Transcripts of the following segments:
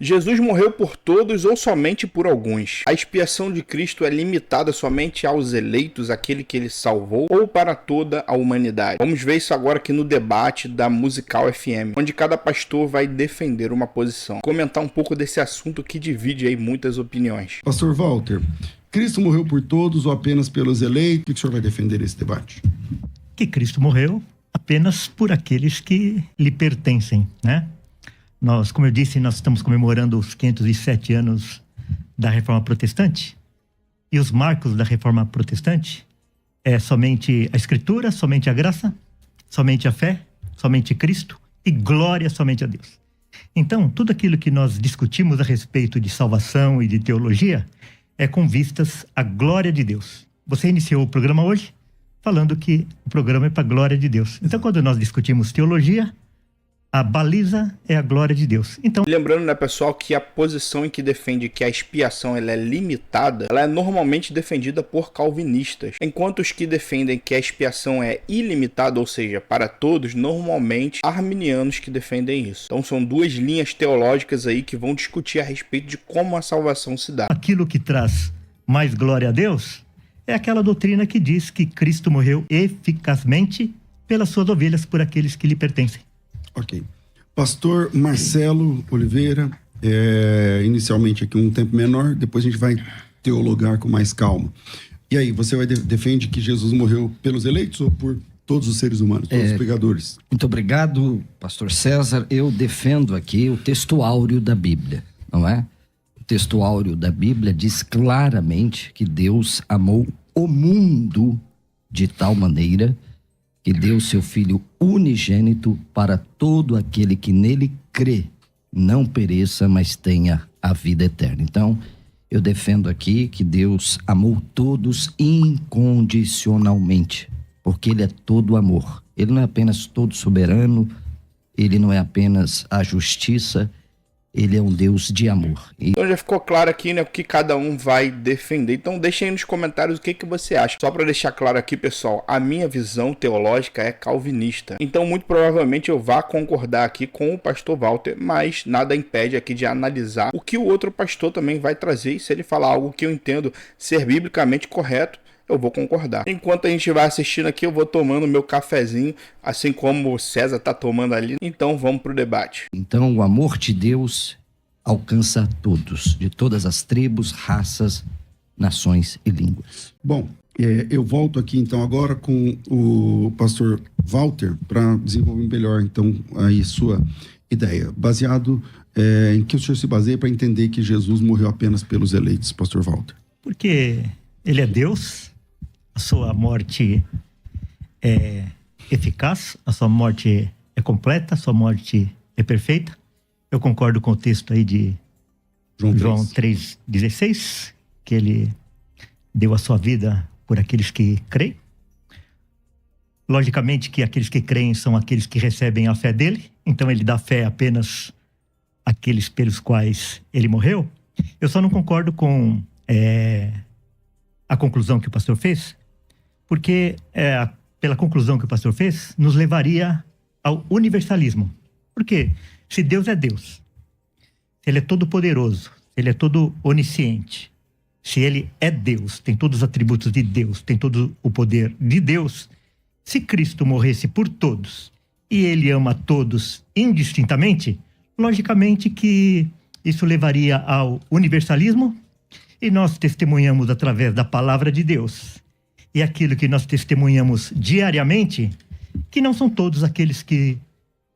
Jesus morreu por todos ou somente por alguns? A expiação de Cristo é limitada somente aos eleitos, aquele que ele salvou, ou para toda a humanidade? Vamos ver isso agora aqui no debate da Musical FM, onde cada pastor vai defender uma posição. Comentar um pouco desse assunto que divide aí muitas opiniões. Pastor Walter, Cristo morreu por todos ou apenas pelos eleitos? O que o senhor vai defender nesse debate? Que Cristo morreu apenas por aqueles que lhe pertencem, né? Nós, como eu disse, nós estamos comemorando os 507 anos da Reforma Protestante. E os marcos da Reforma Protestante é somente a Escritura, somente a graça, somente a fé, somente Cristo e glória somente a Deus. Então, tudo aquilo que nós discutimos a respeito de salvação e de teologia é com vistas à glória de Deus. Você iniciou o programa hoje falando que o programa é para a glória de Deus. Então, quando nós discutimos teologia, a baliza é a glória de Deus. Então, lembrando, né, pessoal, que a posição em que defende que a expiação ela é limitada, ela é normalmente defendida por calvinistas, enquanto os que defendem que a expiação é ilimitada, ou seja, para todos, normalmente arminianos que defendem isso. Então são duas linhas teológicas aí que vão discutir a respeito de como a salvação se dá. Aquilo que traz mais glória a Deus é aquela doutrina que diz que Cristo morreu eficazmente pelas suas ovelhas, por aqueles que lhe pertencem. Ok. Pastor Marcelo Oliveira, inicialmente aqui um tempo menor, depois a gente vai teologar com mais calma. E aí, você defende que Jesus morreu pelos eleitos ou por todos os seres humanos, todos os pecadores? Muito obrigado, pastor César. Eu defendo aqui o texto áureo da Bíblia, não é? O texto áureo da Bíblia diz claramente que Deus amou o mundo de tal maneira que deu seu Filho unigênito para todo aquele que nele crê, não pereça, mas tenha a vida eterna. Então, eu defendo aqui que Deus amou todos incondicionalmente, porque Ele é todo amor. Ele não é apenas todo soberano, Ele não é apenas a justiça, Ele é um Deus de amor. Então já ficou claro aqui, né, o que cada um vai defender. Então deixa aí nos comentários o que você acha. Só para deixar claro aqui, pessoal, a minha visão teológica é calvinista. Então muito provavelmente eu vá concordar aqui com o pastor Walter, mas nada impede aqui de analisar o que o outro pastor também vai trazer. E se ele falar algo que eu entendo ser biblicamente correto, eu vou concordar. Enquanto a gente vai assistindo aqui, eu vou tomando meu cafezinho, assim como o César tá tomando ali. Então vamos pro debate. Então o amor de Deus alcança todos, de todas as tribos, raças, nações e línguas. Bom, eu volto aqui então agora com o pastor Walter para desenvolver melhor então aí sua ideia, baseado em que o senhor se baseia para entender que Jesus morreu apenas pelos eleitos, pastor Walter. Porque Ele é Deus, a sua morte é eficaz, a sua morte é completa, a sua morte é perfeita. Eu concordo com o texto aí de João 3,16, que Ele deu a sua vida por aqueles que creem. Logicamente que aqueles que creem são aqueles que recebem a fé dele, então Ele dá fé apenas àqueles pelos quais Ele morreu. Eu só não concordo com a conclusão que o pastor fez, porque pela conclusão que o pastor fez, nos levaria ao universalismo. Por quê? Se Deus é Deus, se Ele é todo poderoso, se Ele é todo onisciente, se Ele é Deus, tem todos os atributos de Deus, tem todo o poder de Deus, se Cristo morresse por todos e Ele ama todos indistintamente, logicamente que isso levaria ao universalismo. E nós testemunhamos através da palavra de Deus. E aquilo que nós testemunhamos diariamente, que não são todos aqueles que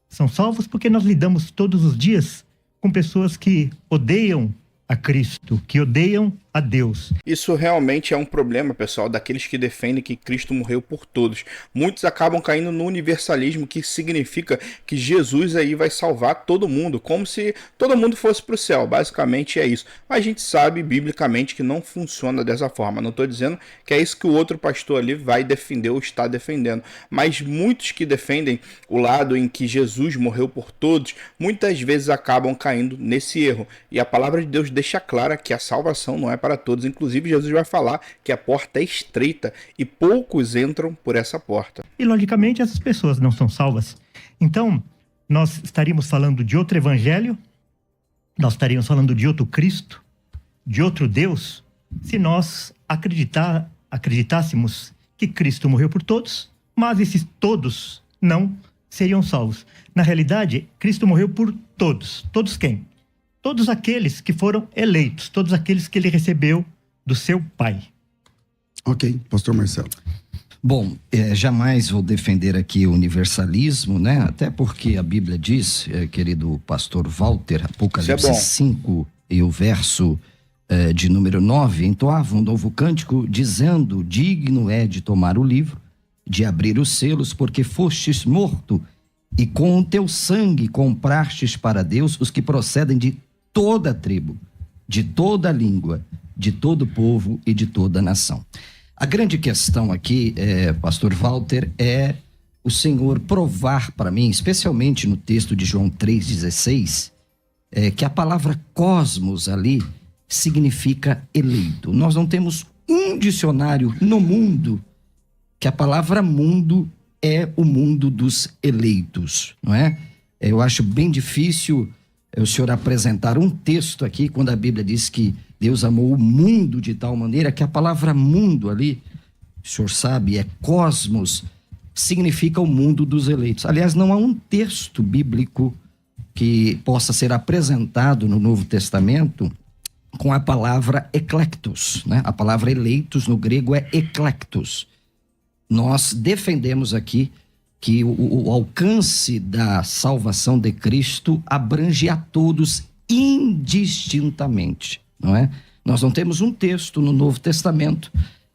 são salvos, porque nós lidamos todos os dias com pessoas que odeiam a Cristo, que odeiam a Deus. Isso realmente é um problema, pessoal, daqueles que defendem que Cristo morreu por todos. Muitos acabam caindo no universalismo, que significa que Jesus aí vai salvar todo mundo, como se todo mundo fosse para o céu. Basicamente é isso. Mas a gente sabe biblicamente que não funciona dessa forma. Não estou dizendo que é isso que o outro pastor ali vai defender ou está defendendo. Mas muitos que defendem o lado em que Jesus morreu por todos, muitas vezes acabam caindo nesse erro. E a palavra de Deus deixa clara que a salvação não é para todos. Inclusive, Jesus vai falar que a porta é estreita e poucos entram por essa porta. E, logicamente, essas pessoas não são salvas. Então, nós estaríamos falando de outro evangelho nós estaríamos falando de outro Cristo, de outro Deus, se nós acreditássemos que Cristo morreu por todos, mas esses todos não seriam salvos. Na realidade, Cristo morreu por todos. Todos quem? Todos aqueles que foram eleitos, todos aqueles que ele recebeu do seu Pai. Ok, pastor Marcelo. Bom, jamais vou defender aqui o universalismo, né? Até porque a Bíblia diz, querido pastor Walter, Apocalipse 5 e o verso de número 9, entoava um novo cântico dizendo: digno é de tomar o livro, de abrir os selos, porque fostes morto e com o teu sangue comprastes para Deus os que procedem de toda a tribo, de toda a língua, de todo o povo e de toda a nação. A grande questão aqui, pastor Walter, é o Senhor provar para mim, especialmente no texto de João 3,16, que a palavra cosmos ali significa eleito. Nós não temos um dicionário no mundo que a palavra mundo é o mundo dos eleitos, não é? Eu acho bem difícil o senhor apresentar um texto aqui, quando a Bíblia diz que Deus amou o mundo de tal maneira que a palavra mundo ali, o senhor sabe, é cosmos, significa o mundo dos eleitos. Aliás, não há um texto bíblico que possa ser apresentado no Novo Testamento com a palavra eclectos, né? A palavra eleitos no grego é eclectos. Nós defendemos aqui que o alcance da salvação de Cristo abrange a todos indistintamente, não é? Nós não temos um texto no Novo Testamento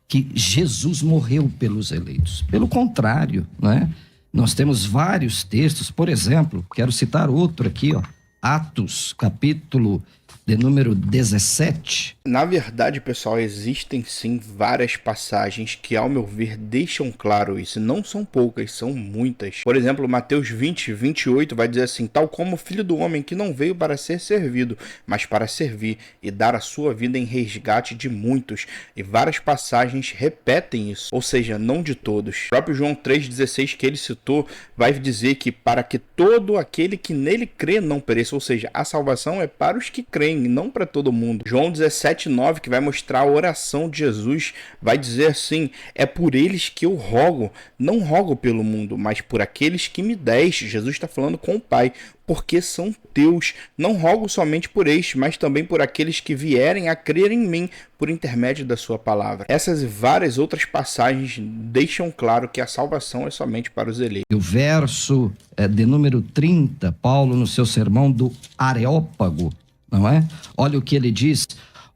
que Jesus morreu pelos eleitos. Pelo contrário, não é? Nós temos vários textos, por exemplo, quero citar outro aqui, ó, Atos, capítulo de número 17. Na verdade, pessoal, existem sim várias passagens que, ao meu ver, deixam claro isso. Não são poucas, são muitas. Por exemplo, Mateus 20, 28 vai dizer assim: tal como o Filho do Homem, que não veio para ser servido, mas para servir e dar a sua vida em resgate de muitos. E várias passagens repetem isso, ou seja, não de todos. O próprio João 3,16 que ele citou vai dizer que para que todo aquele que nele crê não pereça, ou seja, a salvação é para os que creem, não para todo mundo. João 17,9, que vai mostrar a oração de Jesus, vai dizer assim: é por eles que eu rogo, não rogo pelo mundo, mas por aqueles que me deste. Jesus está falando com o Pai, porque são teus. Não rogo somente por este, mas também por aqueles que vierem a crer em mim por intermédio da sua palavra. Essas e várias outras passagens deixam claro que a salvação é somente para os eleitos. O verso de número 30, Paulo no seu sermão do Areópago, não é? Olha o que ele diz: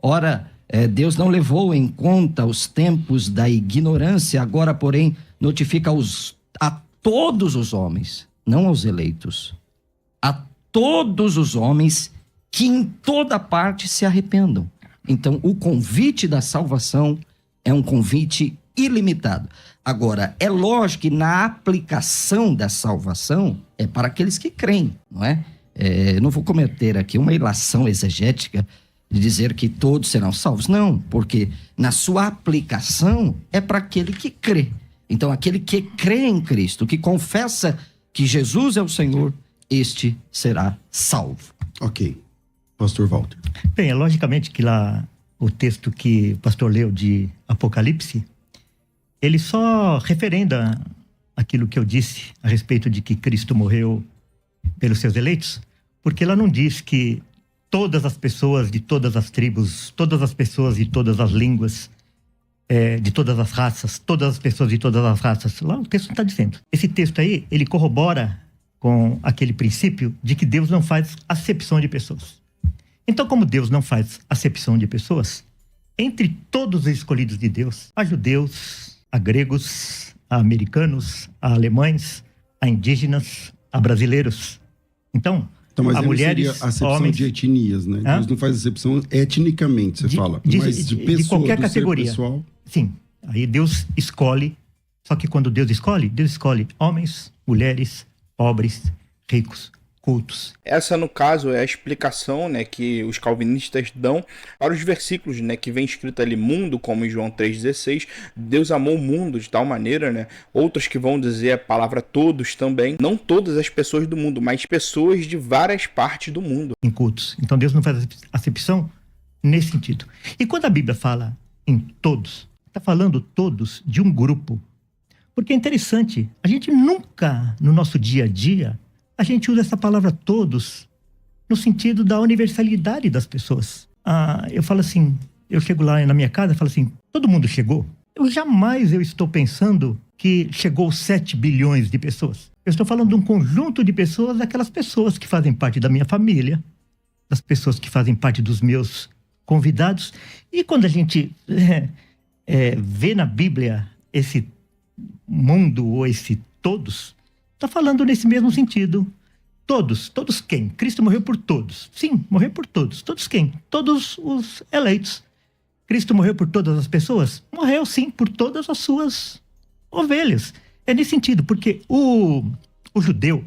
ora, Deus não levou em conta os tempos da ignorância, agora, porém, notifica a todos os homens, não aos eleitos, a todos os homens que em toda parte se arrependam. Então, o convite da salvação é um convite ilimitado. Agora, é lógico que na aplicação da salvação é para aqueles que creem, não é? Não vou cometer aqui uma ilação exegética de dizer que todos serão salvos. Não, porque na sua aplicação é para aquele que crê. Então, aquele que crê em Cristo, que confessa que Jesus é o Senhor, este será salvo. Ok. Pastor Walter. Bem, logicamente que lá o texto que o pastor leu de Apocalipse, ele só referenda aquilo que eu disse a respeito de que Cristo morreu pelos seus eleitos, porque ela não diz que todas as pessoas de todas as tribos, todas as pessoas de todas as línguas, de todas as raças, todas as pessoas de todas as raças. Lá o texto não está dizendo. Esse texto aí, ele corrobora com aquele princípio de que Deus não faz acepção de pessoas. Então, como Deus não faz acepção de pessoas, entre todos os escolhidos de Deus, há judeus, há gregos, há americanos, há alemães, há indígenas, há brasileiros. Então mas há mulheres, seria acepção homens... de etnias, né? Deus não faz acepção etnicamente, você fala. Mas de pessoa, de qualquer categoria. Pessoal... Sim, aí Deus escolhe, só que quando Deus escolhe homens, mulheres, pobres, ricos, cultos. Essa, no caso, é a explicação, né, que os calvinistas dão para os versículos, né, que vem escrito ali mundo, como em João 3,16. Deus amou o mundo de tal maneira, né? Outros que vão dizer a palavra todos também. Não todas as pessoas do mundo, mas pessoas de várias partes do mundo. Em cultos. Então Deus não faz acepção nesse sentido. E quando a Bíblia fala em todos, está falando todos de um grupo. Porque é interessante, a gente nunca, no nosso dia a dia, a gente usa essa palavra todos no sentido da universalidade das pessoas. Eu falo assim, eu chego lá na minha casa e falo assim, todo mundo chegou? Eu estou pensando que chegou 7 bilhões de pessoas. Eu estou falando de um conjunto de pessoas, daquelas pessoas que fazem parte da minha família, das pessoas que fazem parte dos meus convidados. E quando a gente vê na Bíblia esse mundo ou esse todos, está falando nesse mesmo sentido. Todos quem? Cristo morreu por todos. Sim, morreu por todos. Todos quem? Todos os eleitos. Cristo morreu por todas as pessoas? Morreu sim, por todas as suas ovelhas. É nesse sentido, porque o judeu,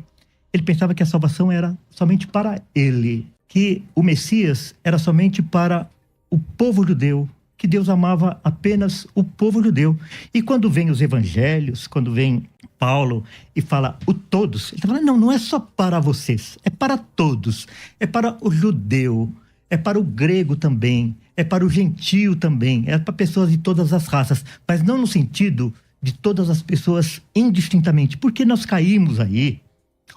ele pensava que a salvação era somente para ele, que o Messias era somente para o povo judeu, que Deus amava apenas o povo judeu. E quando vem os evangelhos, quando vem Paulo e fala o todos, ele está falando, não é só para vocês, é para todos, é para o judeu, é para o grego também, é para o gentio também, é para pessoas de todas as raças, mas não no sentido de todas as pessoas indistintamente, porque nós caímos aí,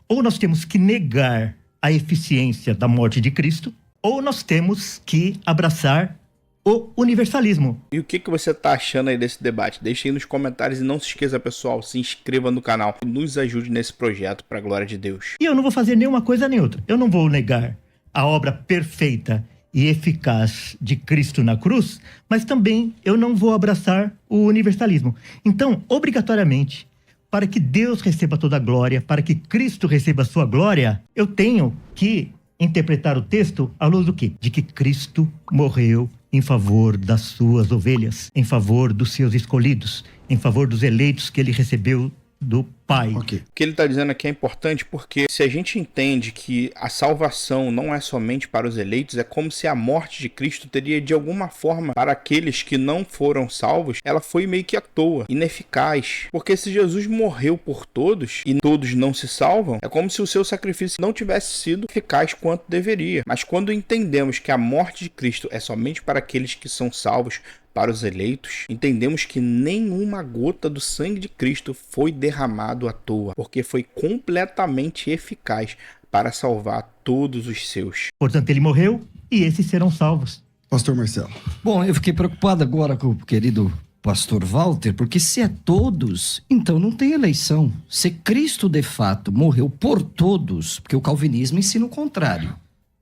ou nós temos que negar a eficiência da morte de Cristo, ou nós temos que abraçar o universalismo. E o que você tá achando aí desse debate? Deixe aí nos comentários e não se esqueça, pessoal, se inscreva no canal, nos ajude nesse projeto para a glória de Deus. E eu não vou fazer nenhuma coisa nem outra. Eu não vou negar a obra perfeita e eficaz de Cristo na cruz, mas também eu não vou abraçar o universalismo. Então, obrigatoriamente, para que Deus receba toda a glória, para que Cristo receba a sua glória, eu tenho que interpretar o texto à luz do quê? De que Cristo morreu em favor das suas ovelhas, em favor dos seus escolhidos, em favor dos eleitos que ele recebeu do Pai. Okay. O que ele está dizendo aqui é importante porque se a gente entende que a salvação não é somente para os eleitos, é como se a morte de Cristo teria de alguma forma para aqueles que não foram salvos, ela foi meio que à toa, ineficaz. Porque se Jesus morreu por todos e todos não se salvam, é como se o seu sacrifício não tivesse sido eficaz quanto deveria. Mas quando entendemos que a morte de Cristo é somente para aqueles que são salvos, para os eleitos, entendemos que nenhuma gota do sangue de Cristo foi derramado à toa, porque foi completamente eficaz para salvar todos os seus. Portanto, ele morreu e esses serão salvos. Pastor Marcelo. Bom, eu fiquei preocupado agora com o querido pastor Walter, porque se é todos, então não tem eleição. Se Cristo de fato morreu por todos, porque o calvinismo ensina o contrário.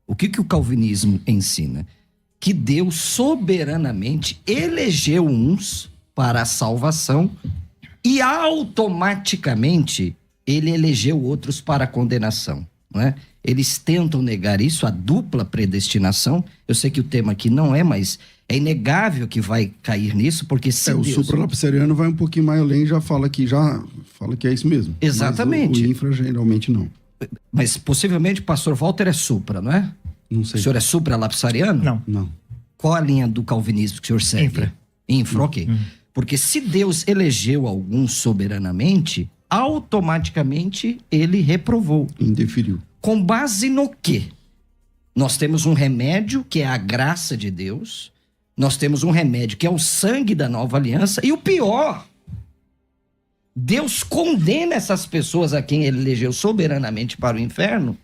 O que o calvinismo ensina? Que Deus soberanamente elegeu uns para a salvação e automaticamente ele elegeu outros para a condenação, não é? Eles tentam negar isso, a dupla predestinação. Eu sei que o tema aqui não é, mas é inegável que vai cair nisso, porque se o Deus... supralapsariano vai um pouquinho mais além, já fala que é isso mesmo. Exatamente. Mas o infra geralmente não. Mas possivelmente o pastor Walter é supra, não é? Não sei. O senhor é supralapsariano? Não. Qual a linha do calvinismo que o senhor segue? Infra, ok. Porque se Deus elegeu alguns soberanamente, automaticamente ele reprovou. Indeferiu. Com base no quê? Nós temos um remédio que é a graça de Deus, nós temos um remédio que é o sangue da nova aliança, e o pior, Deus condena essas pessoas a quem ele elegeu soberanamente para o inferno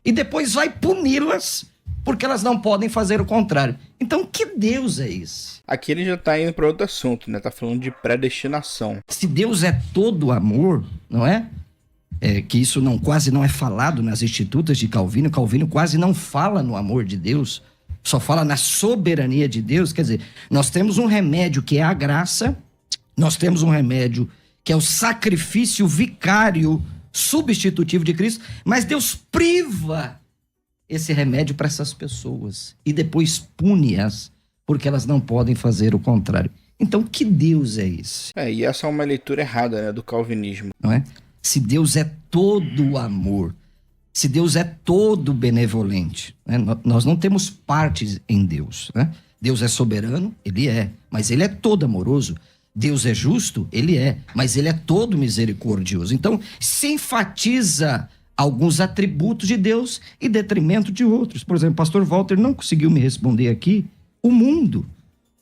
e depois vai puni-las porque elas não podem fazer o contrário. Então, que Deus é esse? Aqui ele já está indo para outro assunto, né? Tá falando de predestinação. Se Deus é todo amor, não é? Que isso quase não é falado nas institutas de Calvino. Calvino quase não fala no amor de Deus, só fala na soberania de Deus. Quer dizer, nós temos um remédio que é a graça, nós temos um remédio que é o sacrifício vicário substitutivo de Cristo, mas Deus priva esse remédio para essas pessoas e depois pune-as porque elas não podem fazer o contrário. Então, que Deus é esse? E essa é uma leitura errada, né, do calvinismo. Não é? Se Deus é todo amor, Se Deus é todo benevolente, né? Nós não temos partes em Deus, né? Deus é soberano, ele é, mas ele é todo amoroso. Deus é justo, ele é, mas ele é todo misericordioso. Então, se enfatiza alguns atributos de Deus em detrimento de outros. Por exemplo, o pastor Walter não conseguiu me responder aqui. O mundo.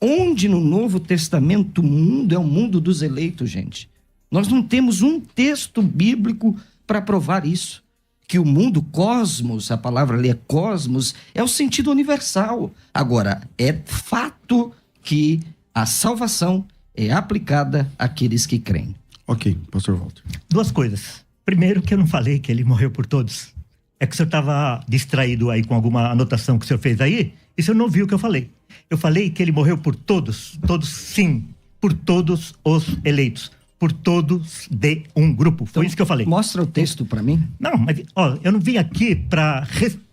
Onde no Novo Testamento o mundo é o mundo dos eleitos, gente? Nós não temos um texto bíblico para provar isso. Que o mundo, cosmos, a palavra ali é cosmos, é o sentido universal. Agora, é fato que a salvação é aplicada àqueles que creem. Ok, pastor Walter. Duas coisas. Primeiro, que eu não falei que ele morreu por todos. É que o senhor estava distraído aí com alguma anotação que o senhor fez aí, e o senhor não viu o que eu falei. Eu falei que ele morreu por todos, todos sim, por todos os eleitos, por todos de um grupo. Foi isso que eu falei. Mostra o texto para mim. Não, mas ó, eu não vim aqui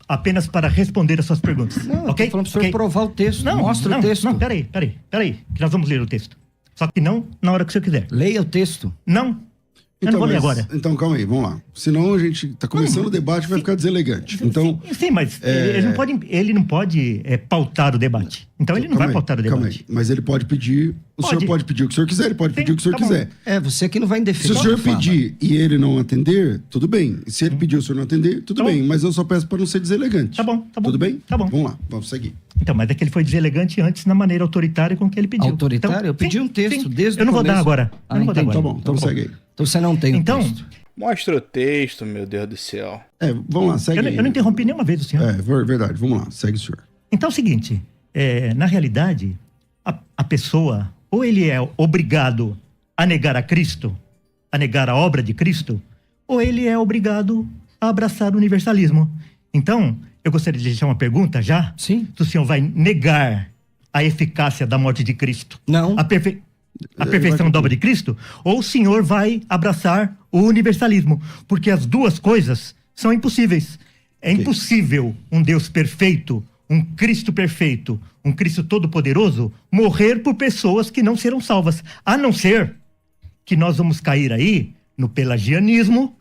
apenas para responder as suas perguntas. Não, ok? eu tô falando para o senhor provar o texto. Não, Mostra o texto. Não, peraí, que nós vamos ler o texto. Só que não na hora que o senhor quiser. Leia o texto. Não, eu não vou ler agora. Então, calma aí, vamos lá. Senão a gente tá começando o debate e vai ficar deselegante. Então, sim, mas ele não pode pautar o debate. Então ele não vai pautar o debate. Calma aí, mas ele pode pedir... O senhor pode pedir o que o senhor quiser, ele pode pedir o que o senhor quiser. Você aqui não vai Se defender. o senhor pedir e ele não atender, tudo bem. E se ele pedir e o senhor não atender, tudo bem. Mas eu só peço para não ser deselegante. Tá bom. Tudo bem? Tá bom. Vamos lá, vamos seguir. Então, mas é que ele foi deselegante antes na maneira autoritária com que ele pediu. Autoritário? Então, eu pedi um texto desde o começo. Eu não vou dar agora. Tá bom, então segue aí. Então você não tem o texto. Mostra o texto, meu Deus do céu. Vamos lá, segue aí. Eu não interrompi nenhuma vez o senhor. Verdade, vamos lá, segue o senhor. Então é o seguinte, na realidade, a pessoa, ou ele é obrigado a negar a Cristo, a negar a obra de Cristo, ou ele é obrigado a abraçar o universalismo. Então, eu gostaria de deixar uma pergunta já. Sim. Se o senhor vai negar a eficácia da morte de Cristo. Não. A perfeição da obra de Cristo, ou o senhor vai abraçar o universalismo, porque as duas coisas são impossíveis. É impossível um Deus perfeito, um Cristo perfeito, um Cristo todo-poderoso, morrer por pessoas que não serão salvas, a não ser que nós vamos cair aí no pelagianismo,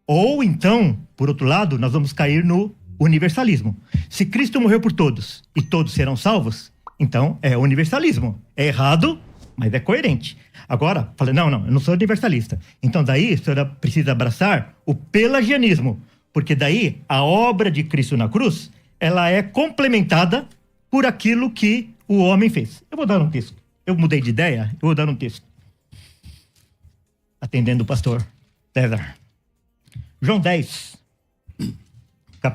ou então, por outro lado, nós vamos cair no universalismo. Se Cristo morreu por todos e todos serão salvos, então é universalismo. É errado, mas é coerente. Agora, falei, não, eu não sou universalista. Então daí, a senhora precisa abraçar o pelagianismo, porque daí a obra de Cristo na cruz, ela é complementada por aquilo que o homem fez. Eu vou dar um texto. Eu mudei de ideia, eu vou dar um texto. Atendendo o pastor César. João 10, a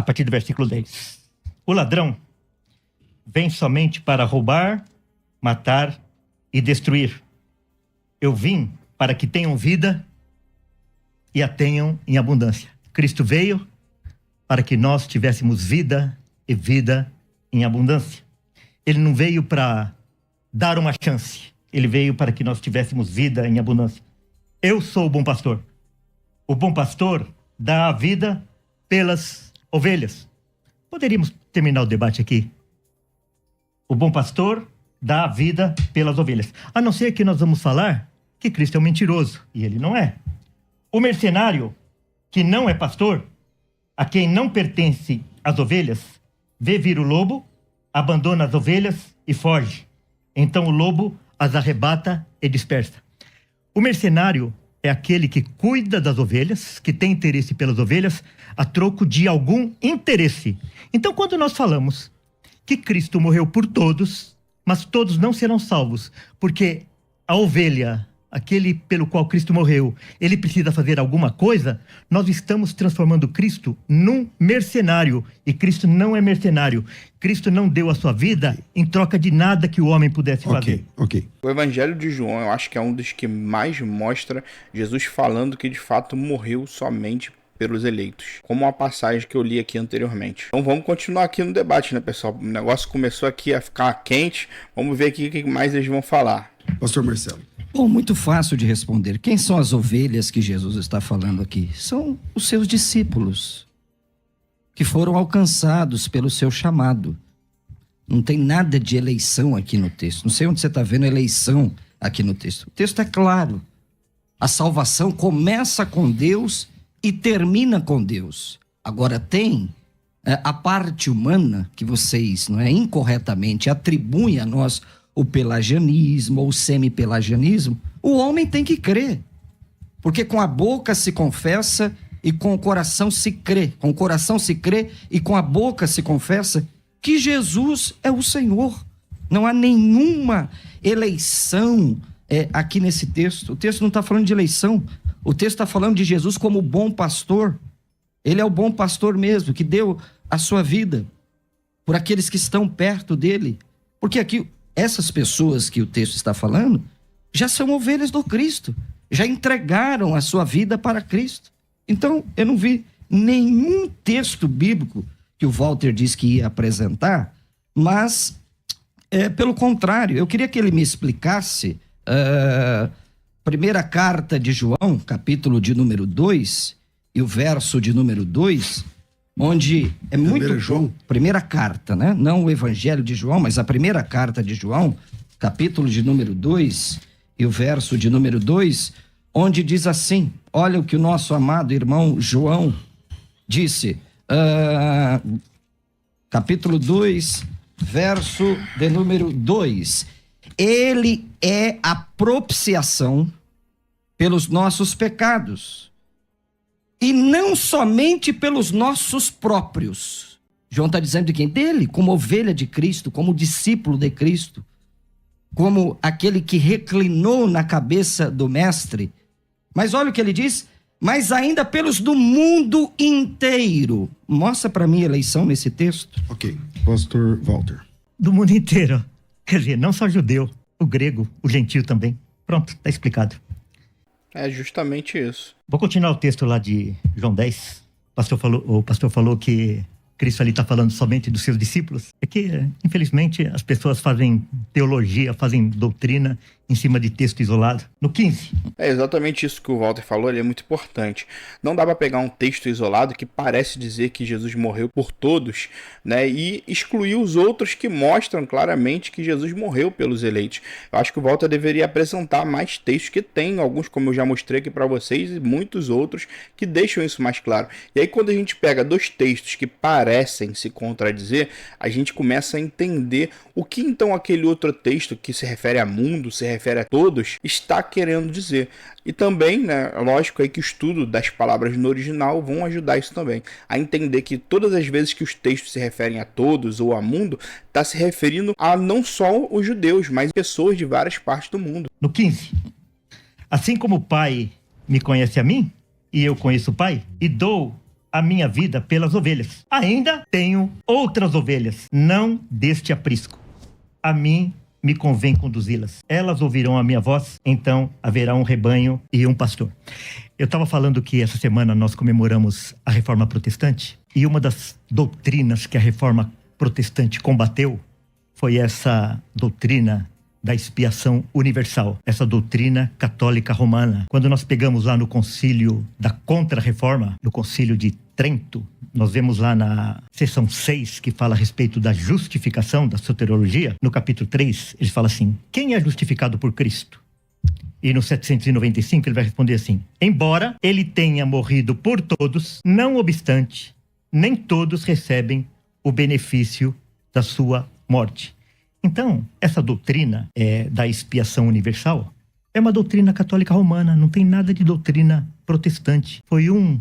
partir do versículo 10. O ladrão vem somente para roubar, matar e destruir. Eu vim para que tenham vida e a tenham em abundância. Cristo veio para que nós tivéssemos vida e vida em abundância. Ele não veio para dar uma chance. Ele veio para que nós tivéssemos vida em abundância. Eu sou o bom pastor. O bom pastor dá a vida pelas ovelhas. Poderíamos terminar o debate aqui. O bom pastor dá a vida pelas ovelhas. A não ser que nós vamos falar que Cristo é um mentiroso. E ele não é. O mercenário, que não é pastor, a quem não pertence as ovelhas, vê vir o lobo, abandona as ovelhas e foge. Então o lobo as arrebata e dispersa. O mercenário é aquele que cuida das ovelhas, que tem interesse pelas ovelhas, a troco de algum interesse. Então, quando nós falamos que Cristo morreu por todos, mas todos não serão salvos, porque a ovelha, aquele pelo qual Cristo morreu, ele precisa fazer alguma coisa, nós estamos transformando Cristo num mercenário. E Cristo não é mercenário. Cristo não deu a sua vida em troca de nada que o homem pudesse fazer. Ok. O Evangelho de João, eu acho que é um dos que mais mostra Jesus falando que de fato morreu somente pelos eleitos, como uma passagem que eu li aqui anteriormente. Então vamos continuar aqui no debate, né, pessoal? O negócio começou aqui a ficar quente. Vamos ver aqui o que mais eles vão falar. Pastor Marcelo. Bom, muito fácil de responder. Quem são as ovelhas que Jesus está falando aqui? São os seus discípulos, que foram alcançados pelo seu chamado. Não tem nada de eleição aqui no texto. Não sei onde você está vendo eleição aqui no texto. O texto é claro. A salvação começa com Deus e termina com Deus. Agora tem a parte humana que vocês, não é, incorretamente atribuem a nós o pelagianismo ou o semi-pelagianismo. O homem tem que crer, porque com a boca se confessa e com o coração se crê. Com o coração se crê e com a boca se confessa que Jesus é o Senhor. Não há nenhuma eleição aqui nesse texto. O texto não está falando de eleição. O texto está falando de Jesus como bom pastor. Ele é o bom pastor mesmo, que deu a sua vida por aqueles que estão perto dele. Porque aqui, essas pessoas que o texto está falando, já são ovelhas do Cristo. Já entregaram a sua vida para Cristo. Então, eu não vi nenhum texto bíblico que o Walter disse que ia apresentar, mas, pelo contrário, eu queria que ele me explicasse primeira carta de João, capítulo de número 2, e o verso de número 2, onde é muito... João? Primeira carta, né? Não o evangelho de João, mas a primeira carta de João, capítulo de número 2, e o verso de número 2, onde diz assim, olha o que o nosso amado irmão João disse, capítulo 2, verso de número 2. Ele é a propiciação pelos nossos pecados, e não somente pelos nossos próprios. João está dizendo de quem? Dele, como ovelha de Cristo, como discípulo de Cristo, como aquele que reclinou na cabeça do mestre. Mas olha o que ele diz, mas ainda pelos do mundo inteiro. Mostra para mim a eleição nesse texto. Ok, pastor Walter. Do mundo inteiro. Quer dizer, não só judeu, o grego, o gentio também. Pronto, está explicado. É justamente isso. Vou continuar o texto lá de João 10. O pastor falou que Cristo ali está falando somente dos seus discípulos. É que, infelizmente, as pessoas fazem teologia, fazem doutrina em cima de texto isolado. No 15. É exatamente isso que o Walter falou, ele é muito importante. Não dá para pegar um texto isolado que parece dizer que Jesus morreu por todos, né, e excluir os outros que mostram claramente que Jesus morreu pelos eleitos. Eu acho que o Walter deveria apresentar mais textos, que tem alguns, como eu já mostrei aqui para vocês, e muitos outros que deixam isso mais claro. E aí quando a gente pega dois textos que parecem se contradizer, a gente começa a entender o que então aquele outro texto que se refere a mundo, se refere a todos, está querendo dizer. E também, né, lógico aí que o estudo das palavras no original vão ajudar isso também, a entender que todas as vezes que os textos se referem a todos ou a mundo, está se referindo a não só os judeus, mas pessoas de várias partes do mundo. No 15. Assim como o Pai me conhece a mim, e eu conheço o Pai, e dou a minha vida pelas ovelhas. Ainda tenho outras ovelhas, não deste aprisco. A mim me convém conduzi-las. Elas ouvirão a minha voz, então haverá um rebanho e um pastor. Eu estava falando que essa semana nós comemoramos a Reforma Protestante, e uma das doutrinas que a Reforma Protestante combateu foi essa doutrina da expiação universal, essa doutrina católica romana. Quando nós pegamos lá no concílio da Contra-Reforma, no concílio de Trento, nós vemos lá na seção 6, que fala a respeito da justificação, da soteriologia, no capítulo 3, ele fala assim, quem é justificado por Cristo? E no 795 ele vai responder assim, embora ele tenha morrido por todos, não obstante, nem todos recebem o benefício da sua morte. Então, essa doutrina da expiação universal é uma doutrina católica romana, não tem nada de doutrina protestante. Foi um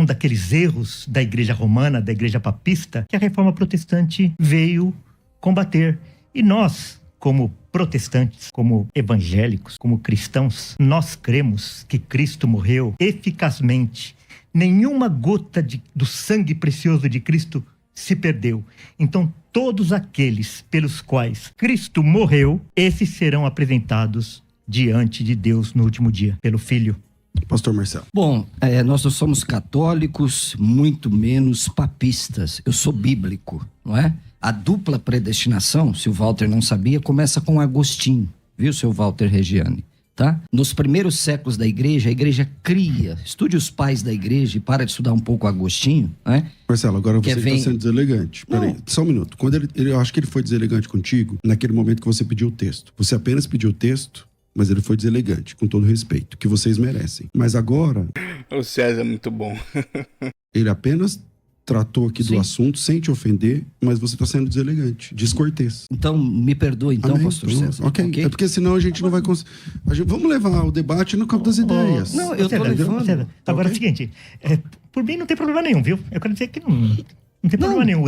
daqueles erros da igreja romana, da igreja papista, que a Reforma Protestante veio combater. E nós, como protestantes, como evangélicos, como cristãos, nós cremos que Cristo morreu eficazmente. Nenhuma gota do sangue precioso de Cristo se perdeu. Então, todos aqueles pelos quais Cristo morreu, esses serão apresentados diante de Deus no último dia, pelo Filho. Pastor Marcelo. Bom, nós não somos católicos, muito menos papistas. Eu sou bíblico, não é? A dupla predestinação, se o Walter não sabia, começa com Agostinho, viu, seu Walter Regiane? Tá? Nos primeiros séculos da igreja, a igreja cria. Estude os pais da igreja e para de estudar um pouco Agostinho, né? Marcelo, agora você está sendo deselegante. Peraí, só um minuto. Quando eu acho que ele foi deselegante contigo, naquele momento que você pediu o texto. Você apenas pediu o texto, mas ele foi deselegante, com todo respeito, que vocês merecem. Mas agora, O César é muito bom. ele apenas tratou aqui Sim. do assunto sem te ofender, mas você está sendo deselegante, descortês. Então, me perdoe então, Amém? pastor Então, César. ok. É porque senão a gente não vai conseguir. Vamos levar o debate no campo das ideias. Não, eu tô César, levando. César, agora Ok. é o seguinte, por mim não tem problema nenhum, viu? Eu quero dizer que não tem problema nenhum.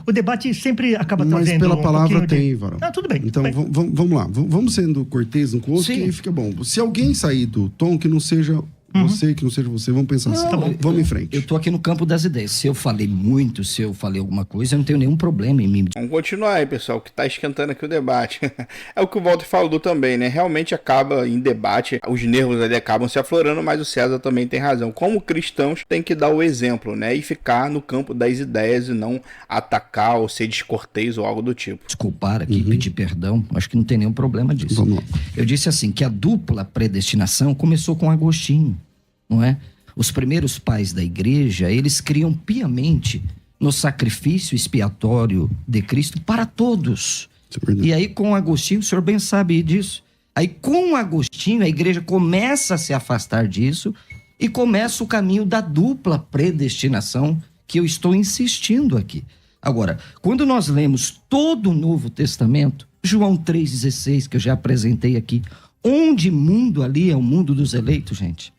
O debate sempre acaba Mas trazendo pela um palavra pouquinho tem, de... Varão. Não, tudo bem. Então tudo bem. vamos lá. Vamos sendo cortês um com o outro, Sim. que aí fica bom. Se alguém sair do tom, que não seja você, que não seja você, vamos pensar assim. Não, Tá bom, vamos em frente. Eu tô aqui no campo das ideias. Se eu falei muito, se eu falei alguma coisa, eu não tenho nenhum problema em mim. Vamos continuar aí, pessoal, que tá esquentando aqui o debate. É o que o Walter falou também, né? Realmente acaba em debate, os nervos ali acabam se aflorando, mas o César também tem razão. Como cristãos, tem que dar o exemplo, né? E ficar no campo das ideias e não atacar ou ser descortês ou algo do tipo. Desculpar aqui, pedir perdão, acho que não tem nenhum problema disso. Vamos lá. Eu disse assim, que a dupla predestinação começou com Agostinho, não é? Os primeiros pais da igreja, eles criam piamente no sacrifício expiatório de Cristo para todos. Isso é verdade. E aí com Agostinho, o senhor bem sabe disso. Aí com Agostinho, a igreja começa a se afastar disso e começa o caminho da dupla predestinação que eu estou insistindo aqui. Agora, quando nós lemos todo o Novo Testamento, João 3,16, que eu já apresentei aqui, onde mundo ali é o mundo dos eleitos, gente?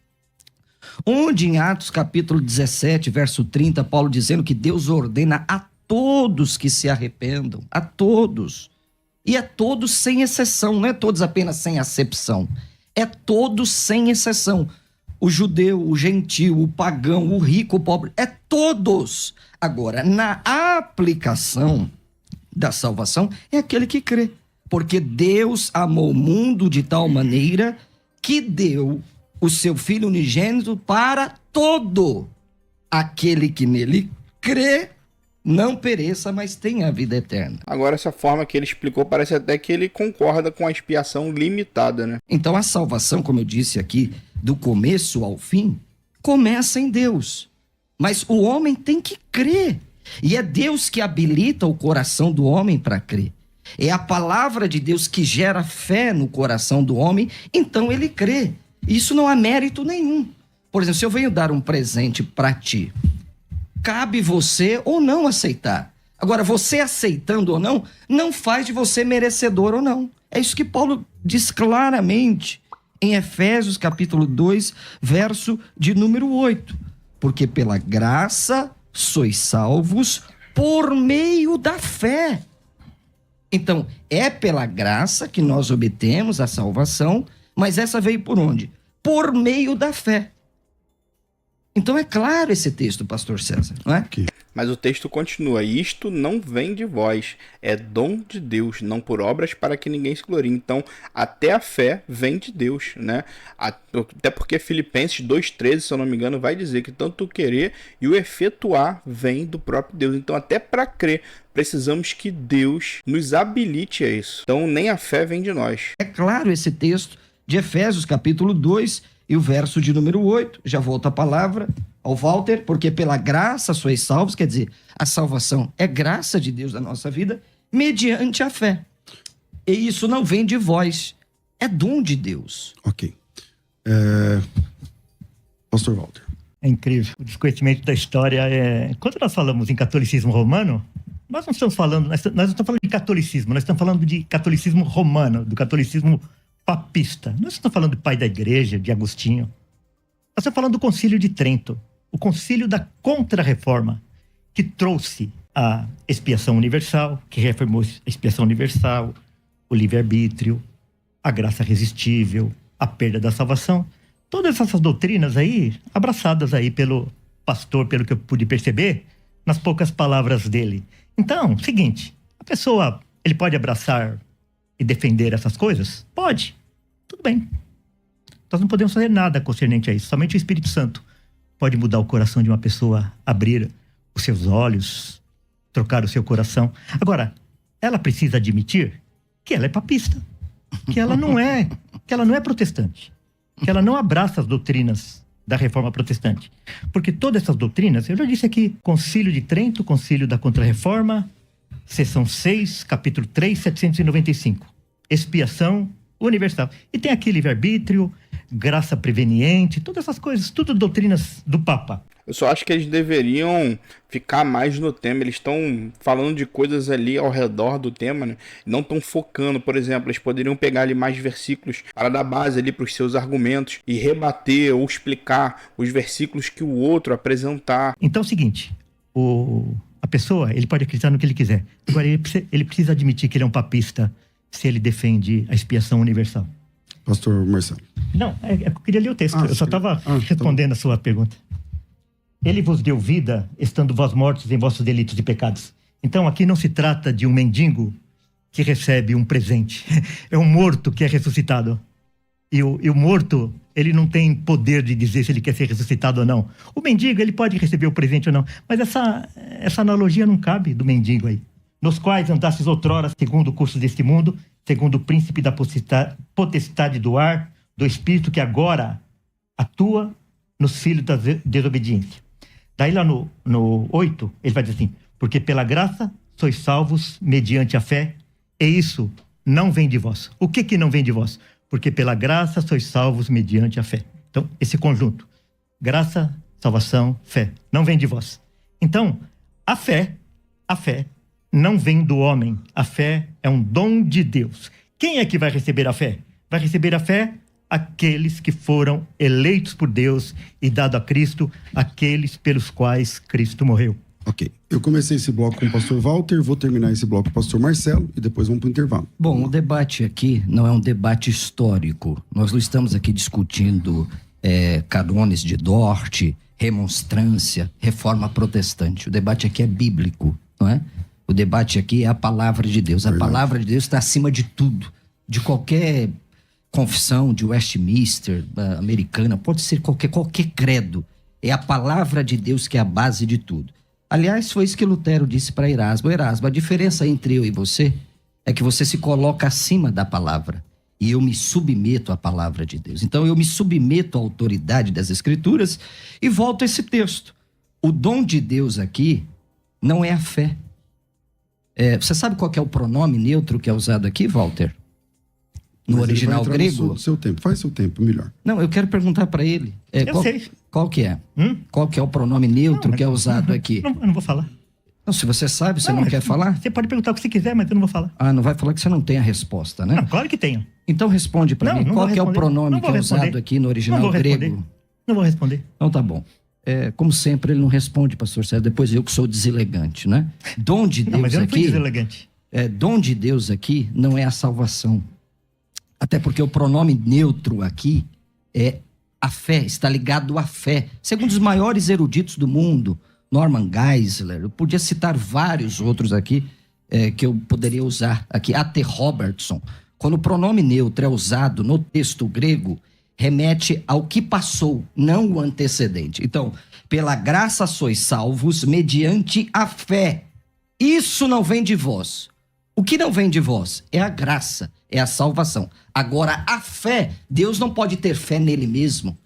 Onde em Atos capítulo 17, verso 30, Paulo dizendo que Deus ordena a todos que se arrependam, a todos. E é todos sem exceção, não é todos apenas sem acepção. É todos sem exceção. O judeu, o gentil, o pagão, o rico, o pobre, é todos. Agora, na aplicação da salvação, é aquele que crê. Porque Deus amou o mundo de tal maneira que deu o seu Filho unigênito para todo aquele que nele crê, não pereça, mas tenha a vida eterna. Agora, essa forma que ele explicou, parece até que ele concorda com a expiação limitada, né? Então a salvação, como eu disse aqui, do começo ao fim, começa em Deus. Mas o homem tem que crer. E é Deus que habilita o coração do homem para crer. É a palavra de Deus que gera fé no coração do homem, então ele crê. Isso não há mérito nenhum. Por exemplo, se eu venho dar um presente para ti, cabe você ou não aceitar. Agora, você aceitando ou não, não faz de você merecedor ou não. É isso que Paulo diz claramente em Efésios capítulo 2, verso de número 8. Porque pela graça sois salvos por meio da fé. Então, é pela graça que nós obtemos a salvação, mas essa veio por onde? Por meio da fé. Então é claro esse texto, pastor César, não é? Mas o texto continua: isto não vem de vós, é dom de Deus, não por obras para que ninguém se glorie. Então, até a fé vem de Deus, né? Até porque Filipenses 2,13, se eu não me engano, vai dizer que tanto o querer e o efetuar vem do próprio Deus. Então, até para crer, precisamos que Deus nos habilite a isso. Então, nem a fé vem de nós. É claro esse texto de Efésios capítulo 2 e o verso de número 8. Já volto a palavra ao Walter, porque pela graça sois salvos, quer dizer, a salvação é graça de Deus na nossa vida, mediante a fé. E isso não vem de vós, é dom de Deus. Ok. Pastor Walter. É incrível. O desconhecimento da história é... Quando nós falamos em catolicismo romano, nós não estamos falando... Nós não estamos falando de catolicismo, nós estamos falando de catolicismo romano, do catolicismo papista. Nós estamos falando do pai da igreja, de Agostinho. Nós estamos falando do Concílio de Trento, o concílio da Contra-Reforma, que trouxe a expiação universal, que reformou a expiação universal, o livre-arbítrio, a graça irresistível, a perda da salvação. Todas essas doutrinas aí, abraçadas aí pelo pastor, pelo que eu pude perceber, nas poucas palavras dele. Então, seguinte, a pessoa, ele pode abraçar e defender essas coisas? Pode. Tudo bem. Nós não podemos fazer nada concernente a isso. Somente o Espírito Santo pode mudar o coração de uma pessoa, abrir os seus olhos, trocar o seu coração. Agora, ela precisa admitir que ela é papista, que ela não é protestante, que ela não abraça as doutrinas da Reforma Protestante. Porque todas essas doutrinas, eu já disse aqui, Concílio de Trento, Concílio da Contra-Reforma, seção 6, capítulo 3, 795. Expiação universal. E tem aqui livre-arbítrio, graça preveniente, todas essas coisas, tudo doutrinas do Papa. Eu só acho que eles deveriam ficar mais no tema. Eles estão falando de coisas ali ao redor do tema, né? Não estão focando. Por exemplo, eles poderiam pegar ali mais versículos para dar base ali para os seus argumentos e rebater ou explicar os versículos que o outro apresentar. Então é o seguinte, a pessoa, ele pode acreditar no que ele quiser. Agora, ele precisa admitir que ele é um papista se ele defende a expiação universal. Pastor Marcelo. Não, eu queria ler o texto. Eu só estava respondendo a sua pergunta. Ele vos deu vida, estando vós mortos em vossos delitos e pecados. Então, aqui não se trata de um mendigo que recebe um presente. É um morto que é ressuscitado. E o morto, ele não tem poder de dizer se ele quer ser ressuscitado ou não. O mendigo, ele pode receber o presente ou não. Mas essa analogia não cabe do mendigo aí. Nos quais andastes outrora, segundo o curso deste mundo, segundo o príncipe da potestade do ar, do espírito que agora atua nos filhos da desobediência. Daí lá no 8, ele vai dizer assim, porque pela graça sois salvos mediante a fé, e isso não vem de vós. O que não vem de vós? Porque pela graça sois salvos mediante a fé. Então, esse conjunto, graça, salvação, fé, não vem de vós. Então, a fé não vem do homem. A fé é um dom de Deus. Quem é que vai receber a fé? Vai receber a fé aqueles que foram eleitos por Deus e dado a Cristo, aqueles pelos quais Cristo morreu. Ok. Eu comecei esse bloco com o pastor Walter, vou terminar esse bloco com o pastor Marcelo e depois vamos para o intervalo. Bom, o debate aqui não é um debate histórico. Nós não estamos aqui discutindo canones de Dort, remonstrância, reforma protestante. O debate aqui é bíblico, não é? O debate aqui é a palavra de Deus. A palavra de Deus está acima de tudo, de qualquer confissão, de Westminster, americana, pode ser qualquer credo. É a palavra de Deus que é a base de tudo. Aliás, foi isso que Lutero disse para Erasmo. Erasmo, a diferença entre eu e você é que você se coloca acima da palavra e eu me submeto à palavra de Deus. Então, eu me submeto à autoridade das Escrituras e volto a esse texto. O dom de Deus aqui não é a fé. Você sabe qual que é o pronome neutro que é usado aqui, Walter? No original grego? Seu tempo. Faz seu tempo, melhor. Não, eu quero perguntar para ele. Eu sei. Qual que é? Qual que é o pronome neutro que é usado aqui? Eu não vou falar. Não, se você sabe, você não quer falar? Você pode perguntar o que você quiser, mas eu não vou falar. Ah, não vai falar que você não tem a resposta, né? Não, claro que tenho. Então responde para mim. Qual que é o pronome que é usado aqui no original grego? Não vou responder. Então tá bom. Como sempre, ele não responde, pastor Sérgio. Depois eu que sou deselegante, né? Dom de Deus mas eu não fui aqui... deselegante. Dom de Deus aqui não é a salvação. Até porque o pronome neutro aqui é a fé, está ligado à fé. Segundo os maiores eruditos do mundo, Norman Geisler, eu podia citar vários outros aqui que eu poderia usar aqui. A.T. Robertson. Quando o pronome neutro é usado no texto grego, remete ao que passou, não o antecedente. Então, pela graça sois salvos mediante a fé. Isso não vem de vós. O que não vem de vós é a graça, é a salvação. Agora, a fé, Deus não pode ter fé nele mesmo.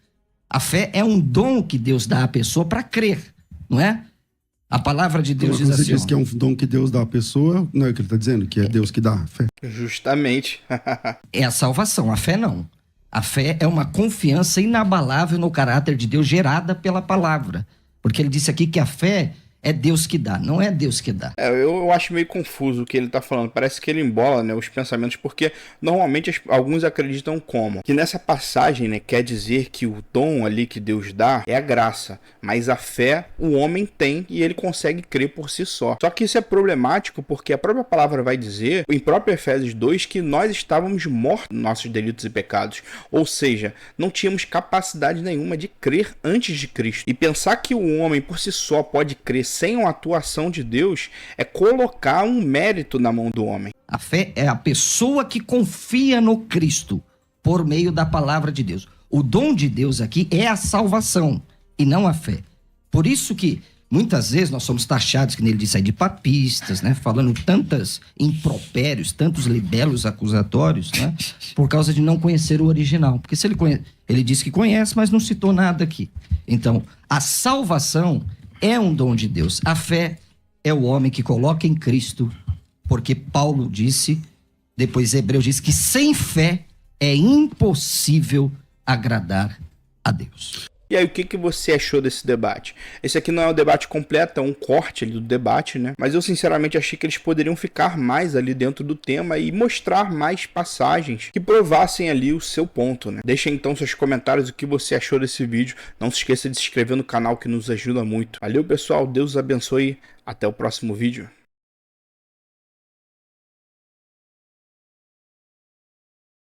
A fé é um dom que Deus dá à pessoa para crer, não é? A palavra de Deus diz assim... Você diz que é um dom que Deus dá à pessoa, não é o que ele está dizendo? Que é Deus que dá a fé? Justamente. É a salvação, a fé não. A fé é uma confiança inabalável no caráter de Deus gerada pela palavra. Porque ele disse aqui que a fé é Deus que dá, não é Deus que dá. Eu acho meio confuso o que ele tá falando. Parece que ele embola, né, os pensamentos, porque normalmente alguns acreditam como? Que nessa passagem, né, quer dizer que o dom ali que Deus dá é a graça, mas a fé o homem tem e ele consegue crer por si só. Só que isso é problemático porque a própria palavra vai dizer, em próprio Efésios 2, que nós estávamos mortos nos nossos delitos e pecados. Ou seja, não tínhamos capacidade nenhuma de crer antes de Cristo. E pensar que o homem por si só pode crer sem uma atuação de Deus é colocar um mérito na mão do homem. A fé é a pessoa que confia no Cristo por meio da palavra de Deus. O dom de Deus aqui é a salvação e não a fé. Por isso que muitas vezes nós somos taxados, que ele disse aí, de papistas, né? Falando tantos impropérios, tantos libelos acusatórios, né? Por causa de não conhecer o original. Porque se ele disse que conhece, mas não citou nada aqui. Então, a salvação é um dom de Deus. A fé é o homem que coloca em Cristo, porque Paulo disse, depois Hebreus disse que sem fé é impossível agradar a Deus. E aí, o que você achou desse debate? Esse aqui não é o debate completo, é um corte ali do debate, né? Mas eu sinceramente achei que eles poderiam ficar mais ali dentro do tema e mostrar mais passagens que provassem ali o seu ponto, né? Deixa então seus comentários o que você achou desse vídeo. Não se esqueça de se inscrever no canal que nos ajuda muito. Valeu, pessoal. Deus abençoe. Até o próximo vídeo.